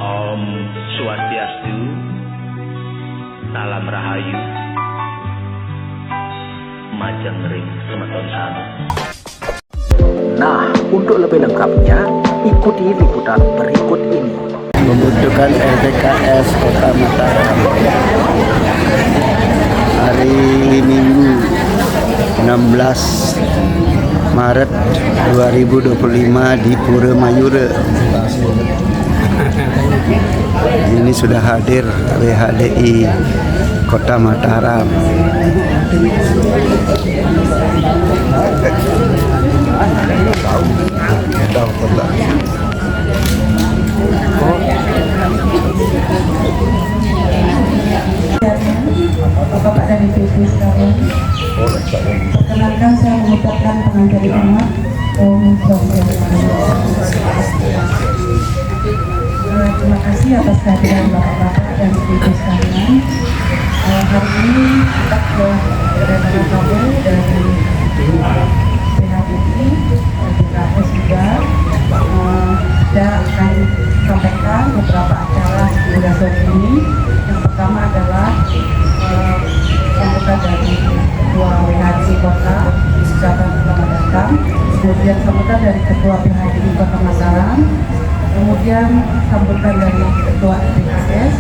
Om Swastiastu, Salam Rahayu, Majengring Semeton Sanu. Nah, untuk lebih lengkapnya, ikuti liputan berikut ini. Membutuhkan RPKS Kota Mataram hari Minggu 16 Maret 2025 di Pura Mayura. Ini sudah hadir WHDI Kota Mataram. Bapak dan Ibu sekalian, perkenalkan saya mengucapkan pengantar umat Om Swastiastu. Terima kasih atas kehadiran Bapak-bapak dan Ibu sekalian. Hari ini kita sudah kedatangan tamu dari PHDI, PKS juga. Kita akan sampaikan beberapa acara pada sore ini. Yang pertama adalah sambutan dari Ketua PHDI Kota, ucapan selamat datang. Kemudian sambutan dari Ketua PHDI Kota Mataram. Kemudian sambutan dari Ketua RPKS.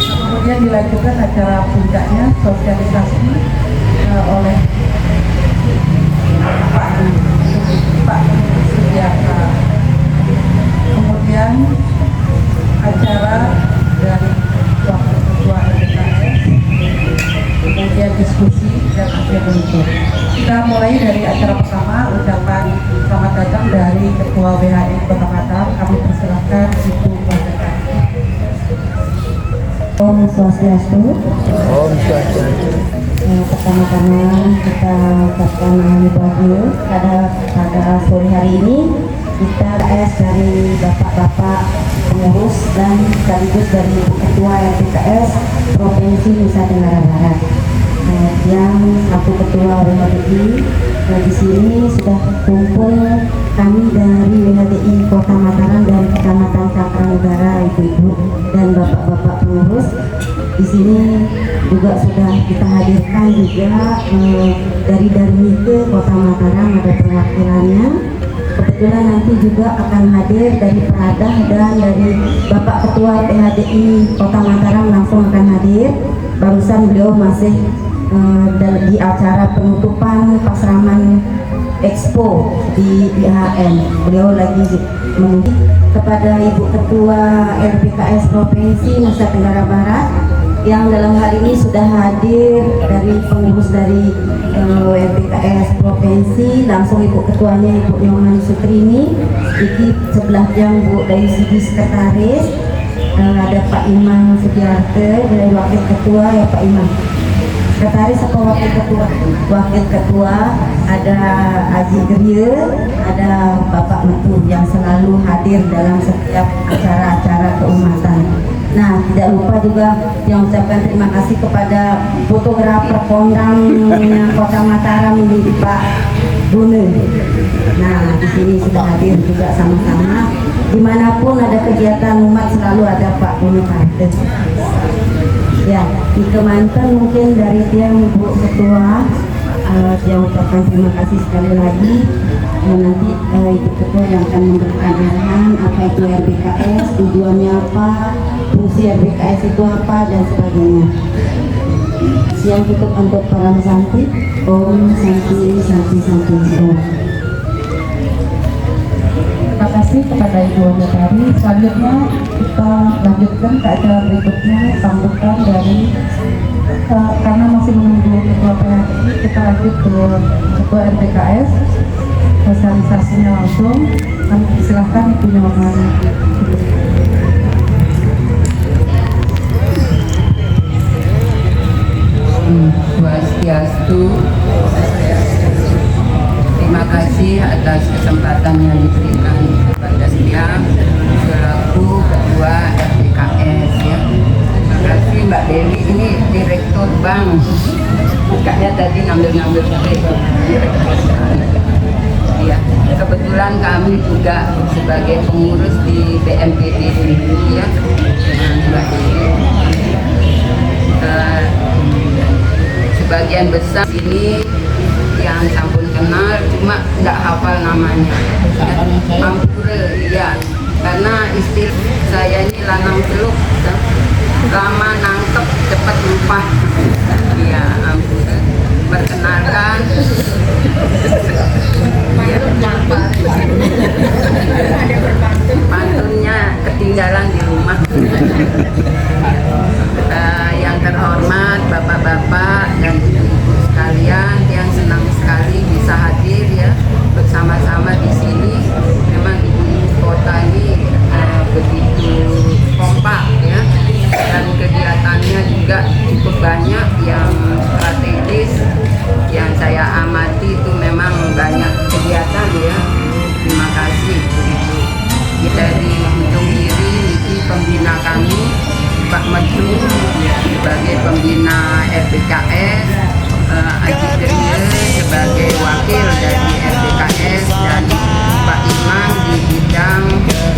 Kemudian dilanjutkan acara puncaknya sosialisasi oleh Pak Sudiaka. Kemudian acara dari Wakil Ketua RPKS, kemudian diskusi dan akhir menutup. Kita mulai dari acara pertama, ucapan selamat datang dari Ketua WHDI Kota Mataram. Kami persilahkan Ibu Mardika. Om Swastiastu. Om Swastiastu. Pertama-tama kita ucapkan alhamdulillah pada sore hari ini kita dari bapak-bapak pengurus dan sekaligus dari Ketua RPKS Provinsi Nusa Tenggara Barat. Yang satu Ketua WHDI di sini sudah kumpul kami dari WHDI Kota Mataram dan Kecamatan Cakranegara, ibu-ibu dan bapak-bapak pengurus. Di sini juga sudah kita hadirkan juga dari Darmike Kota Mataram, ada perwakilannya. Kebetulan nanti juga akan hadir dari Peradah dan dari Bapak Ketua PHDI Kota Mataram langsung akan hadir. Barusan beliau masih di acara penutupan Pasraman Expo di IHN. Beliau lagi menunggu. Kepada Ibu Ketua RPKS Provinsi Nusa Tenggara Barat yang dalam hal ini sudah hadir dari pengurus dari RPKS Provinsi, langsung Ibu Ketuanya Ibu Nyoman Sutrini, di sebelahnya Bu dari segi sekretaris ada Pak Imam Sugiarte, dari Wakil Ketua ya Pak Imam. Sekretaris atau Wakil Ketua? Wakil Ketua ada Aji Gerie, ada Bapak Metu yang selalu hadir dalam setiap acara-acara keumatan. Nah, tidak lupa juga yang ucapkan terima kasih kepada fotografer kondangnya Kota Mataram ini Pak Bune. Nah, di sini sudah hadir juga sama-sama. Dimanapun ada kegiatan umat selalu ada Pak Bune Karte. Ya, di Kemanten mungkin dari dia Ibu Ketua, dia ucapkan terima kasih sekali lagi. Nanti Ibu Ketua yang akan memberikan arahan apa itu RPKS, tujuannya apa, fungsi RPKS itu apa dan sebagainya. Siang tutup untuk para santri. Om Santi Santi Santi Om. Terima kasih kepada Ibu Mutari. Selanjutnya kita lanjutkan ke acara berikutnya, sambutan dari karena masih menunggu Ketua PHDI, kita lanjut ke Ketua RPKS. Sosialisasinya langsung, kami silakan Ibu Nyoman. Swastiastu. Terima kasih atas kesempatan yang diberikan kepada saya selaku Ketua RPKS ya. Terima kasih Mbak Dewi, ini Direktur Bank. Bukanya tadi ngambil-ngambil saya. Ya. Kebetulan kami juga sebagai pengurus di BMPD ya, dengan Mbak Dewi. Sebagian besar sini yang sampun kenal, cuma nggak hafal namanya. Ampure, iya. Karena istilah saya ini lanang celuk, lama nangkep cepat lupa. Iya, ampure. Perkenalkan, pantunnya ketinggalan di rumah. Yang terhormat bapak-bapak dan ibu-ibu sekalian yang senang sekali bisa hadir ya bersama-sama di sini. Memang ibu kota ini begitu kompak ya, dan kegiatannya juga cukup banyak yang strategis. Yang saya amati itu memang banyak kegiatan ya. Terima kasih begitu. Dari ujung kiri ini pembina kami Pak Medu sebagai pembina RPKS, Aji Derie sebagai wakil dari RPKS, dan Pak Imam di bidang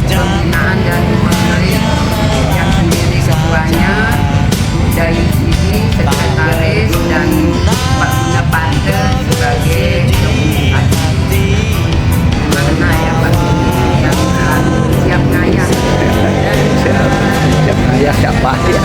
pembinaan dan pengurus yang sendiri ketuanya, Dayu Sidi sekretaris, dan Pak Guna Pante sebagai komunikasi. Mana ya Pak yang siap ngayah? Siap ngayah siapa ya?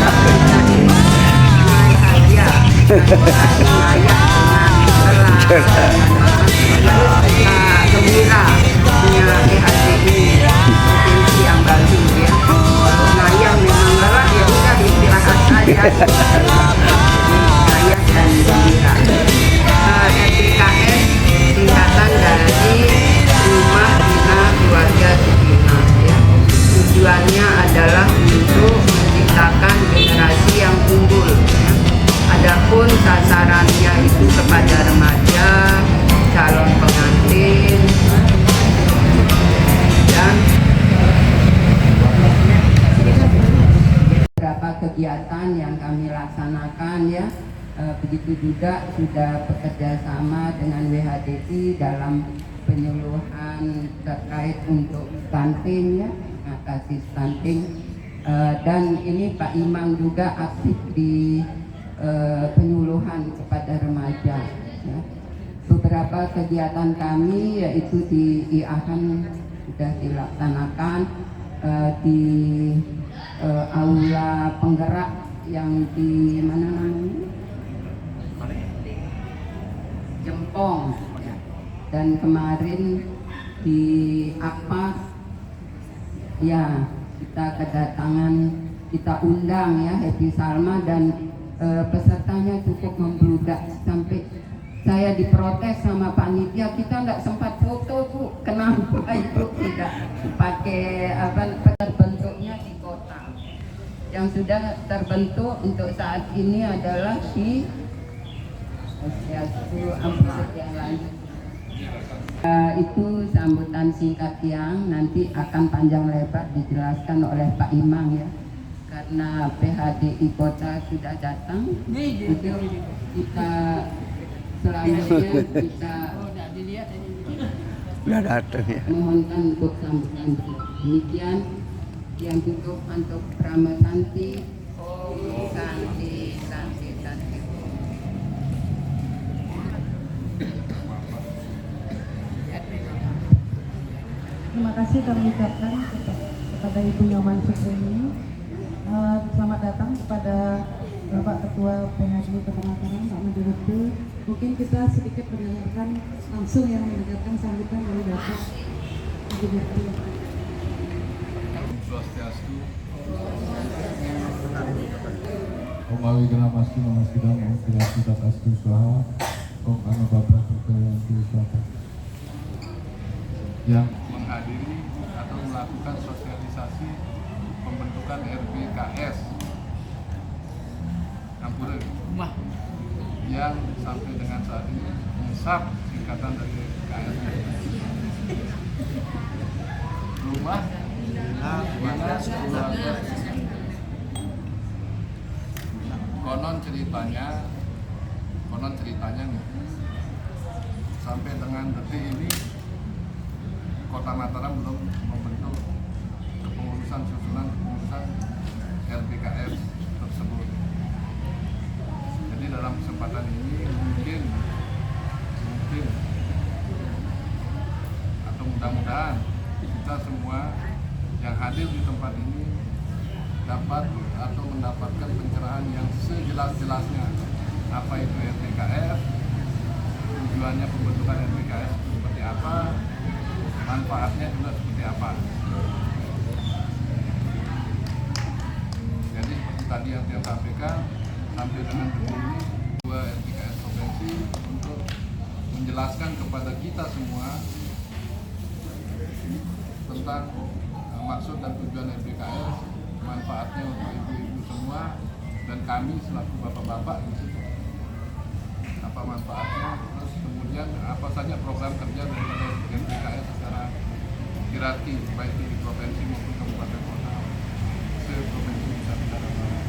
Gembira punya PHDI provinsi yang baru ya. Kalau ngayah memang lelah ya udah istirahat saja. Ngayah dan gembira. RPKS singkatan dari Rumah Bina Keluarga Sukina ya. Tujuannya adalah untuk menciptakan generasi yang unggul ya. Adapun sasarannya itu kepada remaja, calon pengantin, dan beberapa kegiatan yang kami laksanakan ya. Begitu juga sudah bekerja sama dengan WHDI dalam penyuluhan terkait untuk stunting ya, mengatasi stunting, dan ini Pak Imam juga aktif di penyuluhan kepada remaja ya. Beberapa kegiatan kami yaitu di IAHAN sudah dilaksanakan di aula penggerak yang di mana namanya Jempong ya. Dan kemarin di Akpas ya kita kedatangan, kita undang ya Happy Salma, dan pesertanya cukup membludak sampai saya diprotes sama panitia, kita nggak sempat foto Bu, kenapa itu tidak pakai terbentuknya di kota. Yang sudah terbentuk untuk saat ini adalah di yang lanjut. Itu sambutan singkat yang nanti akan panjang lebar dijelaskan oleh Pak Imam ya. Karena PHDI Kota sudah datang, mungkin kita selanjutnya kita Udah datang ya. mohonkan untuk sambutan. Demikian yang tutup untuk Prama Santi. Om Santi, Santi, Santi. Terima kasih kami ucapkan kepada Ibu Nyoman Supremi. Selamat datang kepada Bapak Ketua PHDI Kepemakaran Pak Mendirektur. Mungkin kita sedikit mendengarkan langsung yang mendengarkan sambutan dari Bapak Mendirektur. Swastiastu. Om Awi Genamastu Namaskidam Om Kirasi Tatastu Swaha Om Anu Bablah Berkayanti Swaha, yang menghadiri atau melakukan sosialisasi pembentukan RPKS Ampure yang sampai dengan saat ini MESAP, singkatan dari KS, Rumah Bina Keluarga. Konon ceritanya nih, sampai dengan detik ini Kota Mataram belum membentuk kepengurusan susunan kepengurusan RPKS tersebut. Jadi dalam kesempatan ini mungkin atau mudah-mudahan kita semua yang hadir di tempat ini dapat atau mendapatkan pencerahan yang sejelas-jelasnya apa itu RPKS, tujuannya pembentukan RPKS seperti apa, manfaatnya juga seperti apa. Jadi seperti tadi yang saya sampaikan, sampai dengan detik ini dua RPKS provinsi untuk menjelaskan kepada kita semua tentang maksud dan tujuan RPKS, manfaatnya untuk ibu-ibu semua dan kami selaku bapak-bapak di situ. Apa manfaatnya, terus kemudian apa saja program kerja daripada RPKS secara hierarki baik di provinsi maupun kabupaten kota se-provinsi Nusa Tenggara Barat.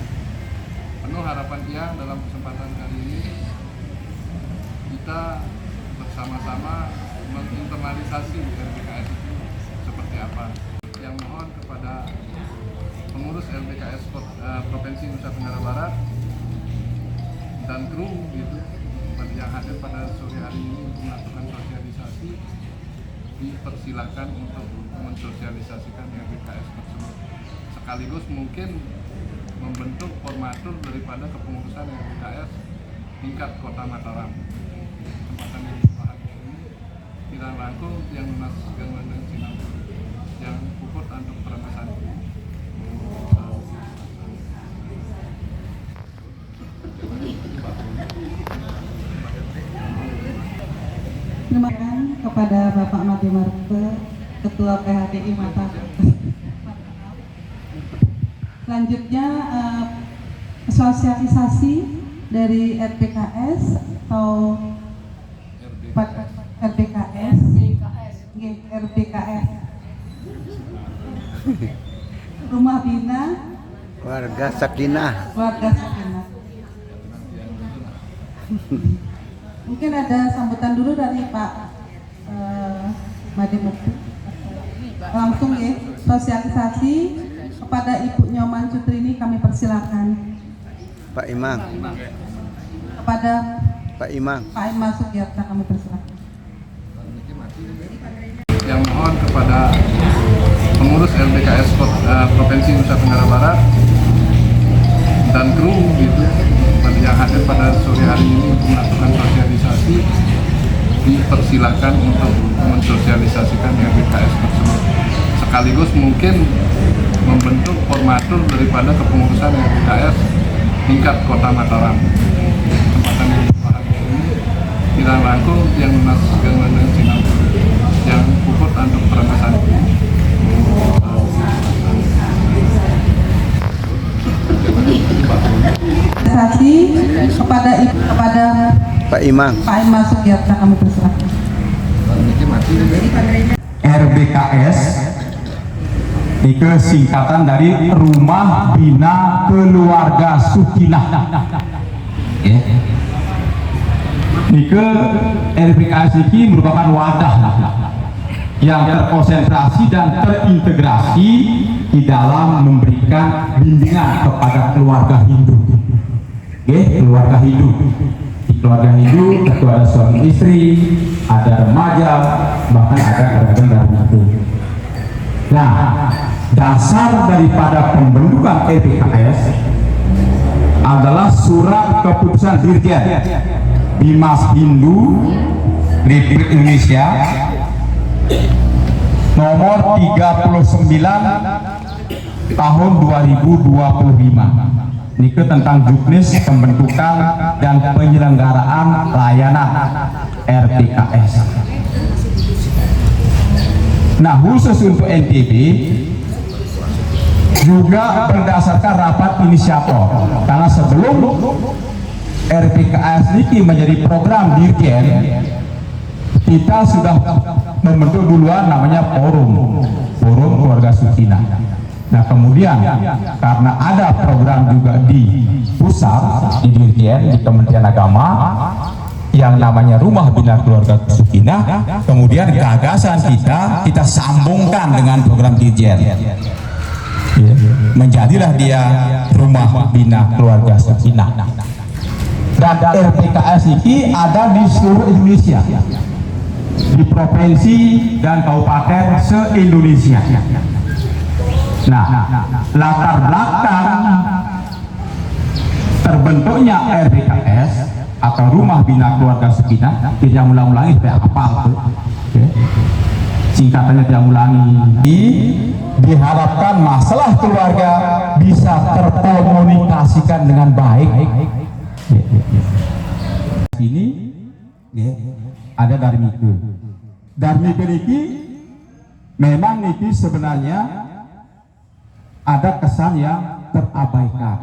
Penuh harapan Tiang dalam kesempatan kali ini kita bersama-sama menginternalisasi RPKS itu seperti apa. Yang mohon kepada pengurus RPKS Provinsi Nusa Tenggara Barat dan kru gitu yang hadir pada sore hari ini untuk melakukan sosialisasi, dipersilahkan untuk mensosialisasikan RPKS tersebut, sekaligus mungkin membentuk formatur daripada kepengurusan RPKS tingkat Kota Mataram. Kesempatan yang bahagia ini tidak rangkul yang lunas dengan Sinapur yang puput untuk peramasan. Terima kasih kepada Bapak Made Marte, Ketua PHDI Mataram. Selanjutnya sosialisasi dari RPKS atau RPKS Rumah Bina Warga Sakinah. Mungkin ada sambutan dulu dari Pak Made Marte. Langsung ya, sosialisasi kepada Ibu Nyoman Sutrini kami persilakan. Pak Imang. Kepada Pak Imang Sugiarta kami persilakan. Yang mohon kepada pengurus RPKS Provinsi Nusa Tenggara Barat dan kru gitu yang hadir pada sore hari ini untuk melakukan sosialisasi, dipersilahkan untuk mensosialisasikan RPKS tersebut, sekaligus mungkin membentuk formatur daripada kepengurusan RPKS tingkat Kota Mataram. Kesempatan yang bahagia ini tidak rangkul yang lunas dengan Sinapur yang puput untuk peramasan. Kepada Pak Imang Sugiarta kami persilakan. RBKS itu singkatan dari Rumah Bina Keluarga Sakinah. Nike RBKS ini merupakan wadah yang terkonsentrasi dan terintegrasi di dalam memberikan bimbingan kepada keluarga Hindu. Keluarga Hindu. Di keluarga Hindu tentu ada suami istri, ada remaja, bahkan ada orang-orang dari itu. Nah, dasar daripada pembentukan RPKS adalah surat keputusan Dirjen Bimas Hindu Republik Indonesia nomor 39 tahun 2025. Ini tentang juknis pembentukan dan penyelenggaraan layanan RPKS. Nah, khusus untuk NTB juga berdasarkan rapat inisiator, karena sebelum RPKS ini menjadi program Dirjen, kita sudah membentuk duluan namanya Forum Keluarga Sakinah. Nah, kemudian karena ada program juga di pusat, di Dirjen, di Kementerian Agama, yang namanya Rumah Bina Keluarga Sakinah, kemudian gagasan kita sambungkan dengan program Dirjen. Menjadilah dia Rumah Bina Keluarga Sakinah. Dan RPKS ini ada di seluruh Indonesia, di provinsi dan kabupaten se-Indonesia. Nah, latar belakang terbentuknya RPKS atau Rumah Bina Keluarga Sakinah, tidak ulang-ulangi supaya apa itu, singkatannya tidak ulangi. Diharapkan masalah keluarga bisa terkomunikasikan dengan baik. Ini ada Darmike. Darmike ini memang ini sebenarnya ada kesan yang terabaikan,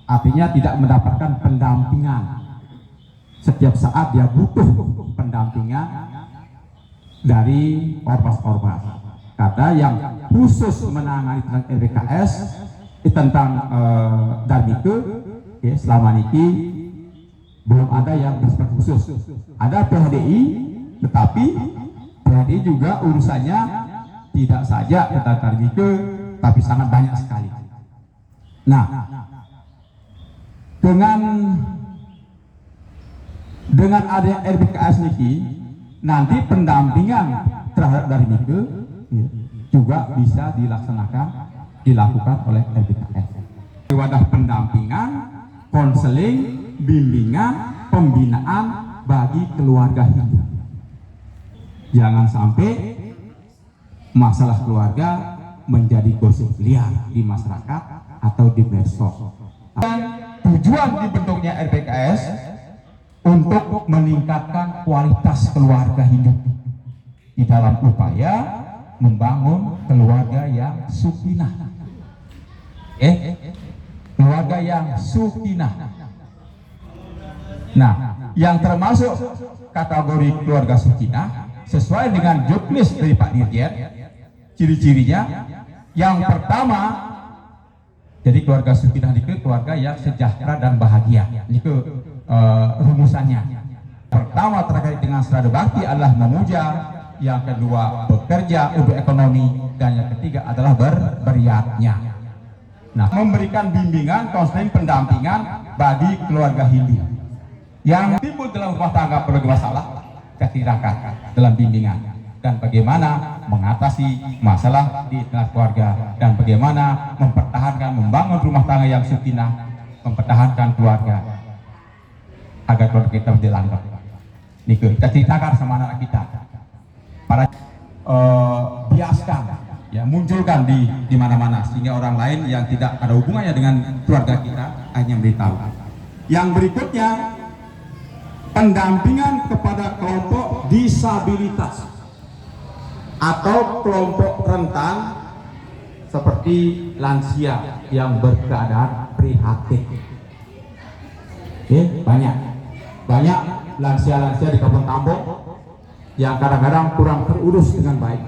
artinya tidak mendapatkan pendampingan. Setiap saat dia butuh pendampingan dari ormas-ormas. Kata yang khusus menangani tentang RPKS tentang Darmike, selama ini belum ada yang bersifat khusus. Ada PHDI, tetapi PHDI juga urusannya tidak saja tentang Darmike, tapi sangat banyak sekali. Nah, dengan adanya RPKS niki, nanti pendampingan terhadap Darmike juga bisa dilakukan oleh RPKS. Wadah pendampingan, konseling, bimbingan, pembinaan bagi keluarga hidup. Jangan sampai masalah keluarga menjadi gosip liar di masyarakat atau di medsos. Tujuan dibentuknya RPKS untuk meningkatkan kualitas keluarga hidup di dalam upaya membangun keluarga yang sakinah. Keluarga yang sakinah. Nah, yang termasuk kategori keluarga sakinah sesuai dengan jobdesk dari Pak Dirjen, ciri-cirinya yang pertama, jadi keluarga sakinah itu keluarga yang sejahtera dan bahagia. Itu rumusannya. Pertama terkait dengan serada bakti adalah memuja, yang kedua bekerja untuk ekonomi, dan yang ketiga adalah beriatnya. Nah, memberikan bimbingan, konseling, pendampingan bagi keluarga Hindu yang timbul dalam rumah tangga berbagai masalah, ketirakat dalam bimbingan, dan bagaimana mengatasi masalah di tengah keluarga, dan bagaimana mempertahankan, membangun rumah tangga yang sakinah, mempertahankan keluarga agar keluarga kita menjadi langgeng. Niku kita ceritakan sama anak kita, para biaskan, ya, munculkan di mana-mana sehingga orang lain yang tidak ada hubungannya dengan keluarga kita hanya memberitahu. Yang berikutnya, pendampingan kepada kelompok disabilitas atau kelompok rentan seperti lansia yang berkeadaan prihatin. Banyak lansia-lansia di kampung Tambok yang kadang-kadang kurang terurus dengan baik.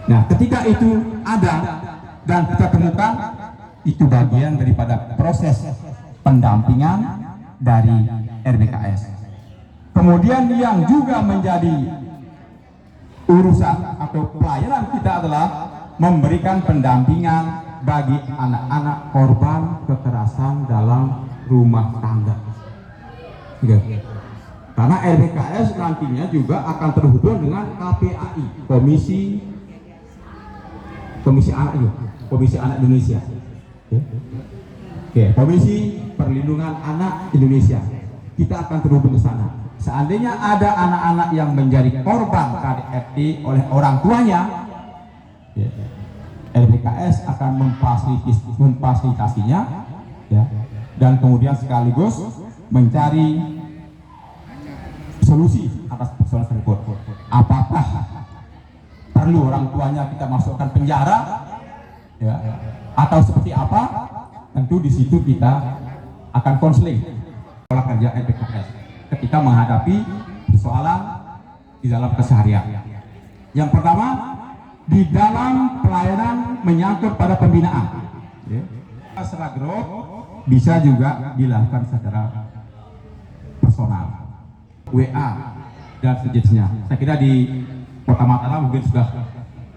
Nah, ketika itu ada dan kita temukan, itu bagian daripada proses pendampingan dari RPKS. Kemudian yang juga menjadi urusan atau pelayanan kita adalah memberikan pendampingan bagi anak-anak korban kekerasan dalam rumah tangga. Karena RPKS nantinya juga akan terhubung dengan KPAI, Komisi Anak Indonesia. Komisi Perlindungan Anak Indonesia. Kita akan terhubung ke sana. Seandainya ada anak-anak yang menjadi korban KDRT oleh orang tuanya, RPKS akan memfasilitasinya, ya, dan kemudian sekaligus mencari solusi atas persoalan tersebut. Apakah perlu orang tuanya kita masukkan penjara, ya, atau seperti apa? Tentu di situ kita akan konseling pola kerja RPKS ketika menghadapi persoalan di dalam keseharian. Yang pertama, di dalam pelayanan menyangkut pada pembinaan, secara grup bisa juga dilakukan secara personal. WA dan sejenisnya. Saya kira di Kota Mataram mungkin sudah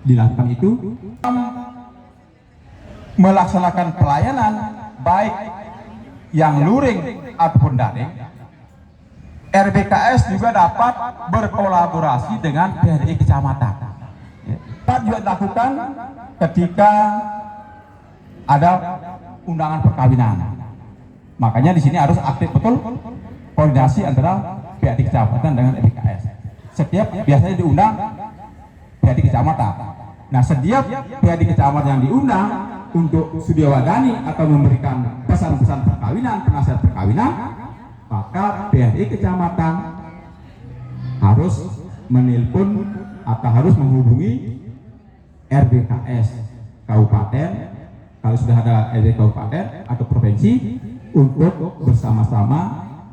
dilakukan itu. Melaksanakan pelayanan baik yang luring ataupun daring, RBKS juga dapat berkolaborasi dengan PHRI kecamatan. Dapat juga dilakukan ketika ada undangan perkawinan. Makanya di sini harus aktif betul koordinasi antara PHRI kecamatan dengan RBKS. Setiap biasanya diundang PHRI kecamatan. Nah, setiap PHRI kecamatan yang diundang untuk sudahwadani atau memberikan pesan-pesan perkawinan, penasihat perkawinan, maka PHRI kecamatan harus menelpon atau harus menghubungi RBKS kabupaten, kalau sudah ada RBKS kabupaten atau provinsi, untuk bersama-sama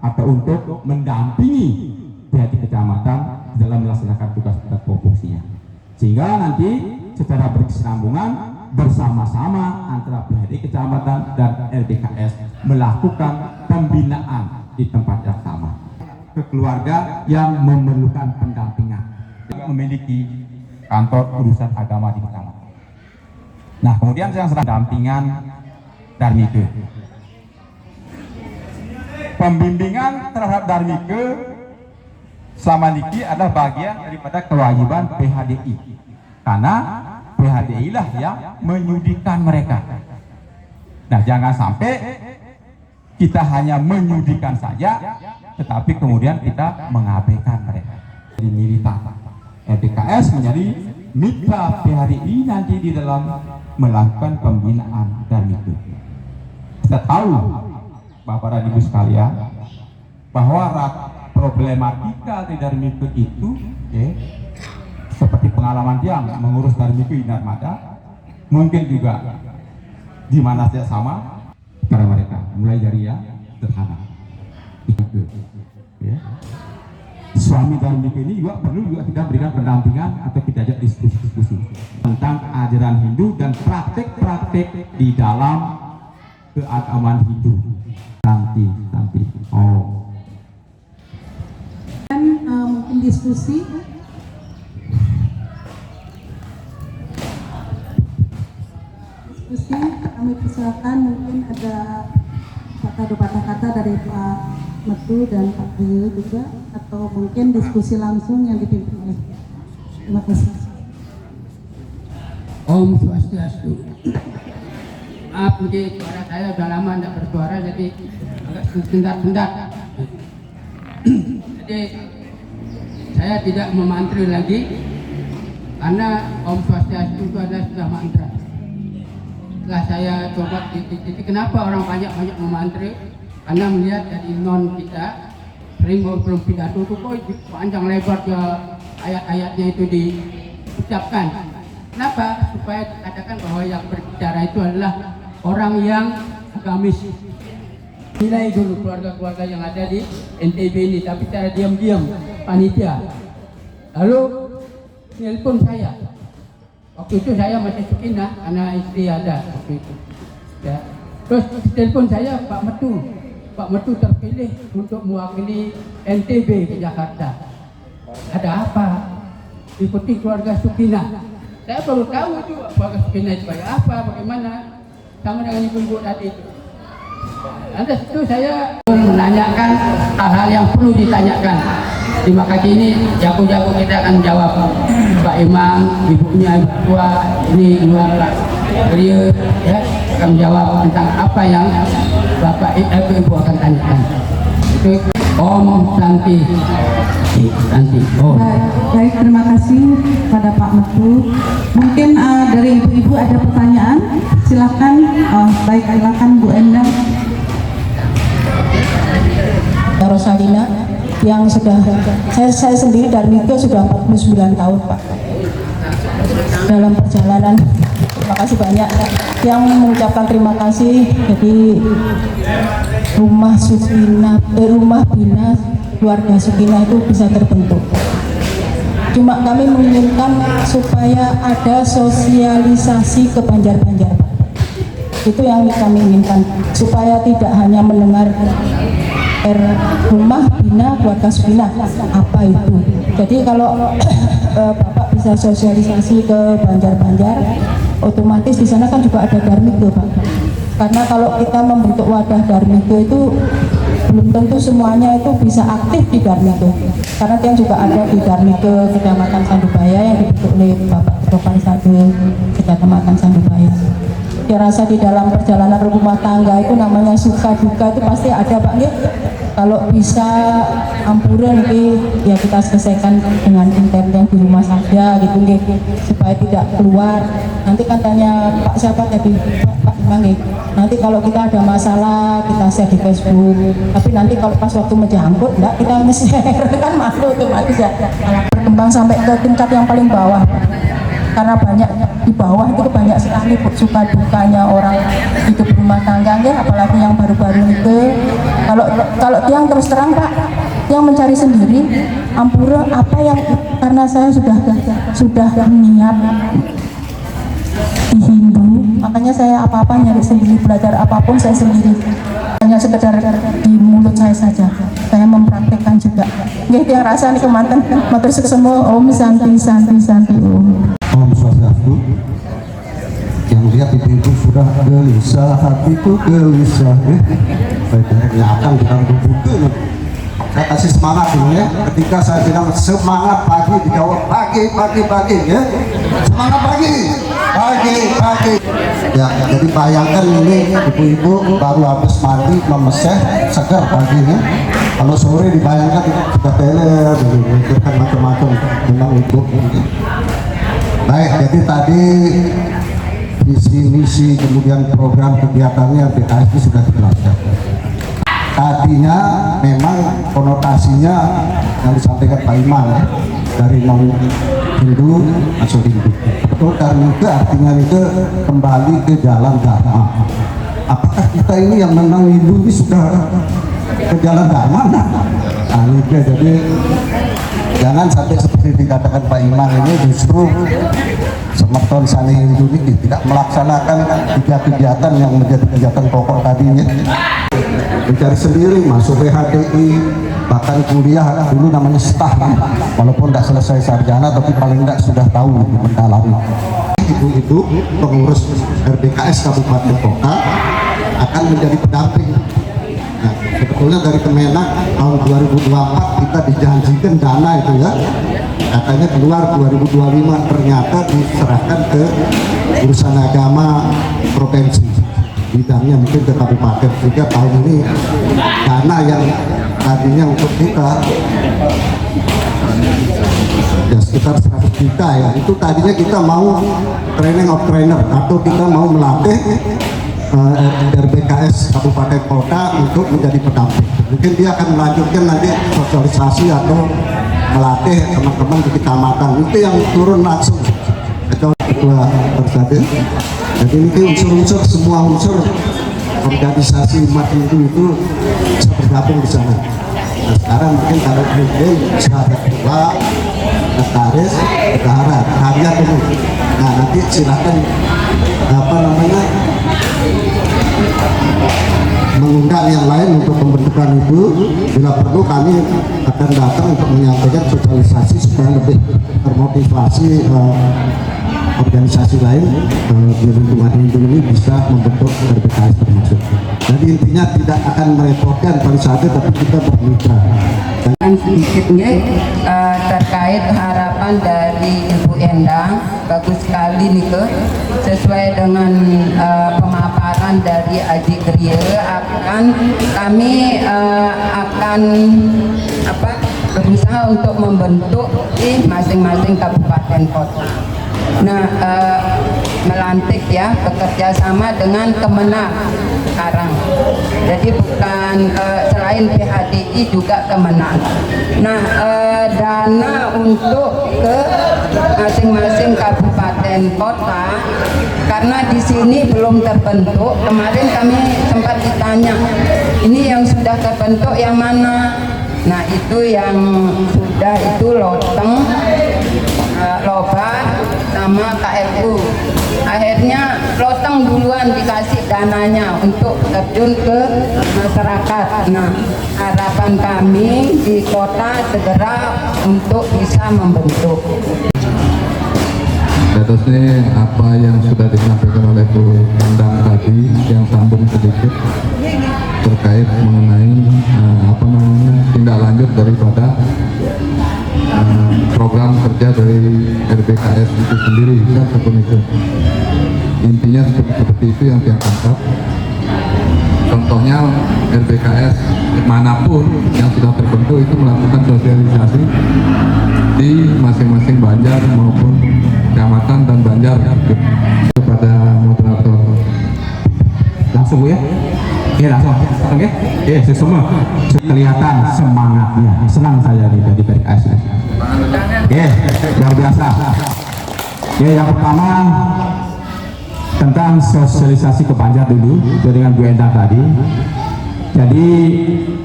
atau untuk mendampingi PHRI kecamatan dalam melaksanakan tugas-tugas fungsinya, sehingga nanti secara berkesinambungan bersama-sama antara PHRI kecamatan dan RBKS melakukan pembinaan di tempat yang sama ke keluarga yang memerlukan pendampingan, memiliki kantor urusan agama di kecamatan. Nah, kemudian yang sedang dampingan Darmike, pembimbingan terhadap Darmike selama ini adalah bagian daripada kewajiban PHDI, karena PHDI lah yang menyudikan mereka. Nah, jangan sampai kita hanya menyudikan saja, tetapi kemudian kita mengabaikan mereka. Jadi militan RBKS menjadi mitra PHDI nanti di dalam melakukan pembinaan Darmike. Kita tahu, Bapak dan Ibu sekalian, bahwa problematika di Darmike itu, seperti pengalaman dia mengurus Darmike di Narmada, mungkin juga di mana saja sama para mereka, mulai dari yang sederhana. Suami Darmike ini juga perlu kita berikan pendampingan atau kita ajak diskusi tentang ajaran Hindu dan praktek-praktek di dalam keagamaan Hindu. Nanti. Dan mungkin diskusi. Kami persilakan, mungkin ada kata-kata dari Pak Metu dan Pak Rio juga, atau mungkin diskusi langsung yang dipimpin oleh. Terima kasih. Om Swastiastu. Maaf, mungkin suara saya sudah lama tidak bersuara, jadi agak sendat-sendat. Jadi saya tidak memantri lagi, karena Om Swastiastu itu adalah sudah mantra. Setelah saya coba titik-titik, kenapa orang banyak memantri? Karena melihat dari non kita sering belum pidato itu kok panjang lebar ya ayat-ayatnya itu diucapkan. Kenapa? Supaya dikatakan bahwa yang berbicara itu adalah orang yang agamis. Nilai dulu keluarga-keluarga yang ada di NTB ini, tapi cara diam-diam panitia. Lalu telepon saya. Waktu itu saya masih Sukinah karena istri ada waktu itu. Ya. Terus telepon saya Pak Metu. Pak Metu terpilih untuk mewakili NTB ke Jakarta. Ada apa? Ikuti keluarga Sukinah. Saya baru tahu itu keluarga Sukinah itu kayak apa, bagaimana, sama dengan ibu-ibu tadi itu. Lantas itu saya menanyakan hal-hal yang perlu ditanyakan. Terima kasih, ini jago-jago kita akan jawab. Pak Imam, ibunya, ibu tua, ini luar beliau ya, akan jawab tentang apa yang Bapak Ibu akan tanyakan. Itu Om Santi. Oh. Baik, terima kasih pada Pak Metu. Mungkin dari ibu-ibu ada pertanyaan, silakan. Baik, silakan Bu Endang. Rosalina yang sudah saya sendiri Darmike sudah 49 tahun Pak dalam perjalanan. Terima kasih banyak yang mengucapkan terima kasih. Jadi rumah bina keluarga Sukinah itu bisa terbentuk. Cuma kami menginginkan supaya ada sosialisasi ke Banjar-Banjar. Itu yang kami inginkan, supaya tidak hanya mendengar rumah bina keluarga Sufina apa itu. Jadi kalau Bapak bisa sosialisasi ke Banjar-Banjar, otomatis di sana kan juga ada Darmiko, Pak. Karena kalau kita membentuk wadah Darmiko itu belum tentu semuanya itu bisa aktif di Darmiko. Karena yang juga ada di Darmiko Kecamatan Sandubaya yang dibentuk oleh Bapak Ketua Sadu Kecamatan Sandubaya. Dia rasa di dalam perjalanan rumah tangga itu namanya suka duka itu pasti ada, Pak. Kalau bisa ampuran ya kita selesaikan dengan intern di rumah saja gitu supaya tidak keluar. Nanti katanya Pak siapa tadi, Pak Imang nanti kalau kita ada masalah kita share di Facebook, tapi nanti kalau pas waktu menjangkut enggak kita nge-share kan malu otomatis ya. Berkembang sampai ke tingkat yang paling bawah, karena banyak di bawah itu banyak sekali suka dukanya orang hidup rumah tangga ya, apalagi yang baru-baru itu. Kalau tiang terus terang, Pak, yang mencari sendiri ampura apa yang, karena saya sudah niat di Hindu, makanya saya apa-apa nyari sendiri, belajar apapun saya sendiri, hanya sekedar di mulut saya saja, saya mempraktekkan juga. Nggih, yang rasa nih kemanten matur semua. Om Santi Santi Santi Om. Om Swastiastu. Yang lihat ibu-ibu sudah gelisah, hatiku gelisah. Baiknya akan bilang buku. Saya kasih semangat dulu ya. Ketika saya bilang semangat pagi, dijawab pagi ya. Semangat pagi. Ya, jadi bayangkan ini ibu-ibu baru habis mandi, memeseh, segar paginya. Kalau sore dibayangkan itu sudah teler, memikirkan macam-macam tentang ibu. Baik, jadi tadi visi misi kemudian program kegiatannya PKS itu sudah dijelaskan. Tadinya memang konotasinya yang disampaikan Pak Imam ya, dari non Hindu masuk Hindu. Betul, karena itu artinya itu kembali ke jalan dharma. Apakah kita ini yang menang Hindu ini sudah ke jalan dharma? Nah, jadi jangan sampai seperti dikatakan Pak Imam ini justru Semerton Sani Hindu ini tidak melaksanakan tiga kegiatan yang menjadi kegiatan pokok tadinya. Mencari sendiri, masuk PHDI, bahkan kuliah dulu namanya staf, walaupun tidak selesai sarjana tapi paling tidak sudah tahu mendalami. Ibu-ibu pengurus RBKS Kabupaten Kota akan menjadi pendamping. Nah, sebetulnya dari Kemenak tahun 2024 kita dijanjikan dana itu ya, katanya keluar 2025, ternyata diserahkan ke urusan agama provinsi, bidangnya mungkin ke kabupaten, sehingga tahun ini dana yang tadinya untuk kita ya sekitar 100 juta ya, itu tadinya kita mau training of trainer atau kita mau melatih RBKS Kabupaten Kota untuk menjadi pendamping. Mungkin dia akan melanjutkan nanti sosialisasi atau melatih teman-teman di kecamatan, itu yang turun langsung ketua Persada. Jadi ini unsur-unsur, semua unsur organisasi umat Hindu itu bisa bergabung di sana. Nah, sekarang mungkin kalau mungkin bisa ada ketua, sekretaris, bendahara, harian dulu. Nah, nanti silakan mengundang yang lain untuk pembentukan itu. Bila perlu kami akan datang untuk menyampaikan sosialisasi supaya lebih termotivasi organisasi lain di lingkungan Hindu ini bisa membentuk RBKS termasuk. Jadi intinya tidak akan merepotkan Persada, tapi kita bermitra. Dan sedikitnya terkait harapan dari Ibu Endang, bagus sekali nih ke, sesuai dengan pemaparan dari Aji Kriya, kami akan berusaha untuk membentuk di masing-masing kabupaten kota. Nah, melantik ya, bekerja sama dengan Kemenak sekarang. Jadi bukan selain PHDI juga Kemenak. Nah, dana untuk ke masing-masing kabupaten kota, karena di sini belum terbentuk. Kemarin kami sempat ditanya, ini yang sudah terbentuk yang mana? Nah, itu yang sudah itu Loteng, Lobat, sama KLU. akhirnya loteng duluan dikasih dananya untuk terjun ke masyarakat. Nah, harapan kami di kota segera untuk bisa membentuk. Atasnya apa yang sudah disampaikan oleh Bu Endang tadi, yang sambung sedikit terkait mengenai tindak lanjut daripada program kerja dari RBKS itu sendiri, kan seperti itu. Intinya seperti itu yang diangkat. Contohnya RBKS manapun yang sudah terbentuk itu melakukan sosialisasi di masing-masing banjar maupun kecamatan dan banjar kepada moderator. Langsung ya? Iya langsung, oke? Iya semua kelihatan semangatnya. Senang saya nih dari PKS. Oke, luar biasa. Oke, yang pertama tentang sosialisasi ke Banjar dulu dengan Bu Endang tadi. Jadi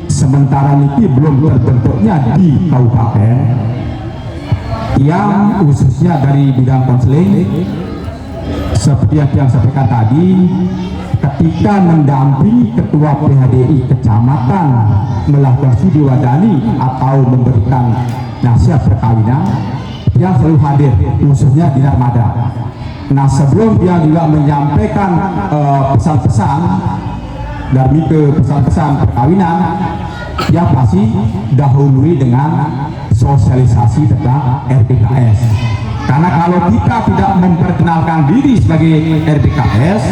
sementara ini belum terbentuknya di kabupaten yang khususnya dari bidang konseling, seperti yang sampaikan tadi, ketika mendampingi ketua PHDI kecamatan melakukan studi wadani atau memberikan nasihat perkawinan, yang selalu hadir khususnya di Narmada. Nah, sebelum dia juga menyampaikan pesan-pesan dari pesan-pesan perkawinan, dia pasti dahului dengan sosialisasi tentang RBKS. Karena kalau kita tidak memperkenalkan diri sebagai RBKS,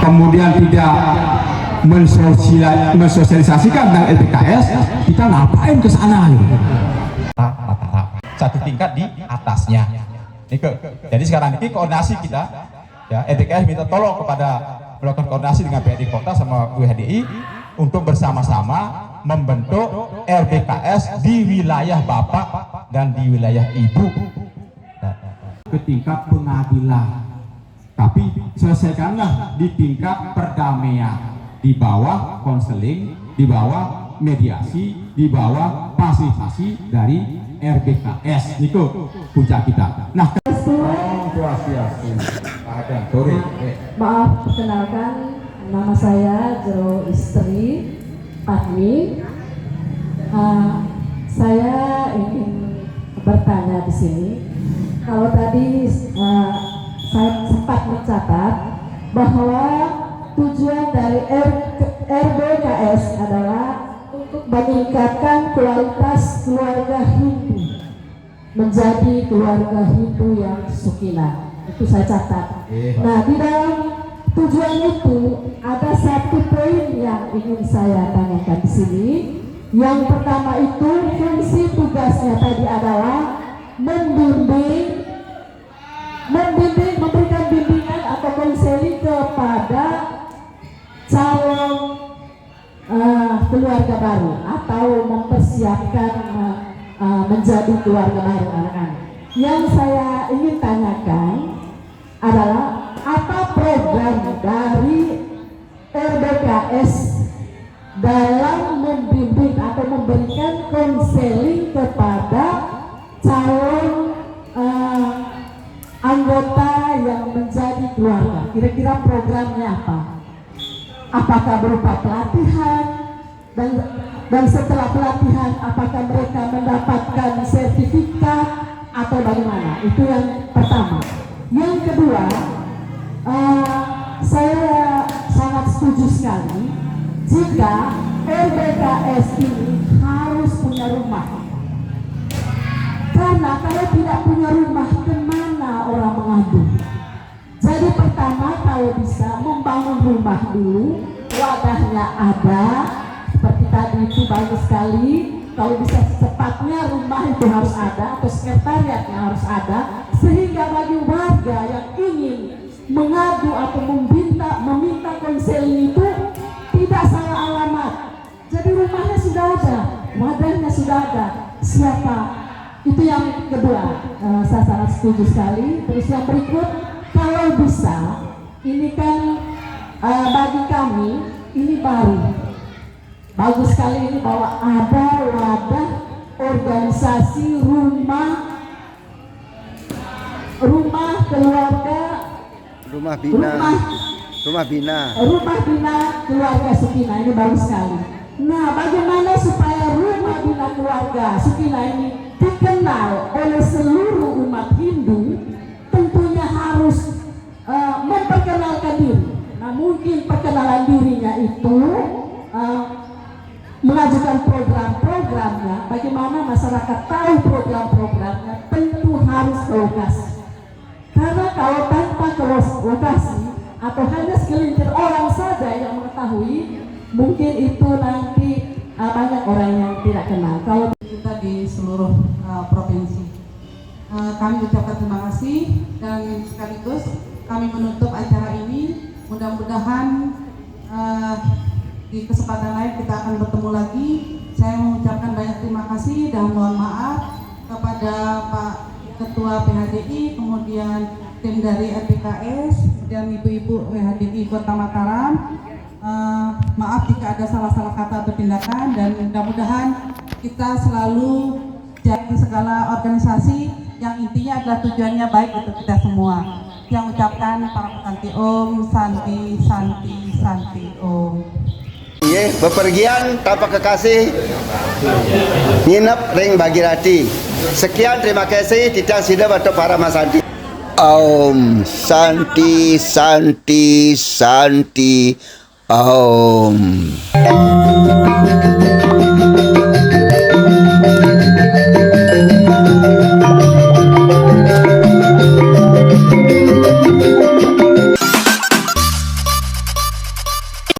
kemudian tidak mensosialisasikan tentang RBKS, kita ngapain ke sana? Satu tingkat di atasnya. Jadi sekarang ini koordinasi kita, ya, RBKS minta tolong kepada melakukan koordinasi dengan PHDI Kota sama PHDI untuk bersama-sama membentuk RBKS di wilayah Bapak dan di wilayah Ibu ke tingkat pengadilan, tapi selesaikanlah di tingkat perdamaian, di bawah konseling, di bawah mediasi, di bawah fasilitasi dari RBKS. Niko puncak kita. Nah, maaf, perkenalkan, nama saya Jero Istri Padmi. Saya ingin bertanya di sini. Kalau tadi saya sempat mencatat bahwa tujuan dari RBKS adalah untuk meningkatkan kualitas keluarga Hindu menjadi keluarga Hindu yang sakinah. Itu saya catat. Nah, di dalam tujuan itu ada satu poin yang ingin saya tanyakan di sini. Yang pertama itu fungsi tugasnya tadi adalah membimbing, memberikan bimbingan atau konseling kepada calon keluarga baru atau mempersiapkan menjadi keluarga baru anak-anak. Yang saya ingin tanyakan adalah apa program dari RBKS dalam membimbing atau memberikan konseling kepada calon anggota yang menjadi keluarga. Kira-kira programnya apa? Apakah berupa pelatihan dan setelah pelatihan apakah mereka mendapatkan sertifikat atau bagaimana? Itu yang pertama. Yang kedua, saya sangat setuju sekali jika RBKS ini harus punya rumah. Karena kalau tidak punya rumah, kemana orang mengadu? Jadi pertama, kalau bisa membangun rumah dulu, wadahnya ada, seperti tadi itu bagus sekali. Kalau bisa secepatnya rumah itu harus ada atau sekretariatnya harus ada, sehingga bagi warga yang ingin mengadu atau meminta konseling itu tidak salah alamat. Jadi rumahnya sudah ada, wadahnya sudah ada. Siapa? Itu yang kedua, saya sangat setuju sekali. Terus yang berikut, kalau bisa, ini kan bagi kami ini baru. Bagus sekali ini bahwa ada wadah organisasi rumah keluarga Rumah bina. Rumah bina. Rumah bina keluarga Sukina ini bagus sekali. Nah, bagaimana supaya rumah bina keluarga Sukina ini dikenal oleh seluruh umat Hindu? Tentunya harus memperkenalkan diri. Nah, mungkin perkenalan dirinya itu mengajukan program-programnya. Bagaimana masyarakat tahu program-programnya? Tentu harus ke lokasi. Karena kalau tanpa ke lokasi atau hanya segelintir orang saja yang mengetahui, mungkin itu nanti banyak orang yang tidak kenal. Kalau kita di seluruh provinsi, kami ucapkan terima kasih dan sekaligus kami menutup acara ini. Mudah-mudahan di kesempatan lain kita akan bertemu lagi. Saya mengucapkan banyak terima kasih dan mohon maaf kepada Pak Ketua PHDI, kemudian tim dari RPKS dan ibu-ibu PHDI Kota Mataram. Maaf jika ada salah-salah kata atau tindakan, dan mudah-mudahan kita selalu jadi segala organisasi yang intinya adalah tujuannya baik untuk kita semua. Yang ucapkan para pesanti Om, Santi, Santi, Santi Om. Iya, bepergian tanpa kekasih, nginep ring bagi rati. Sekian, terima kasih. Tidak sida untuk para Mas Santi. Om Santi, Santi, Santi. Om.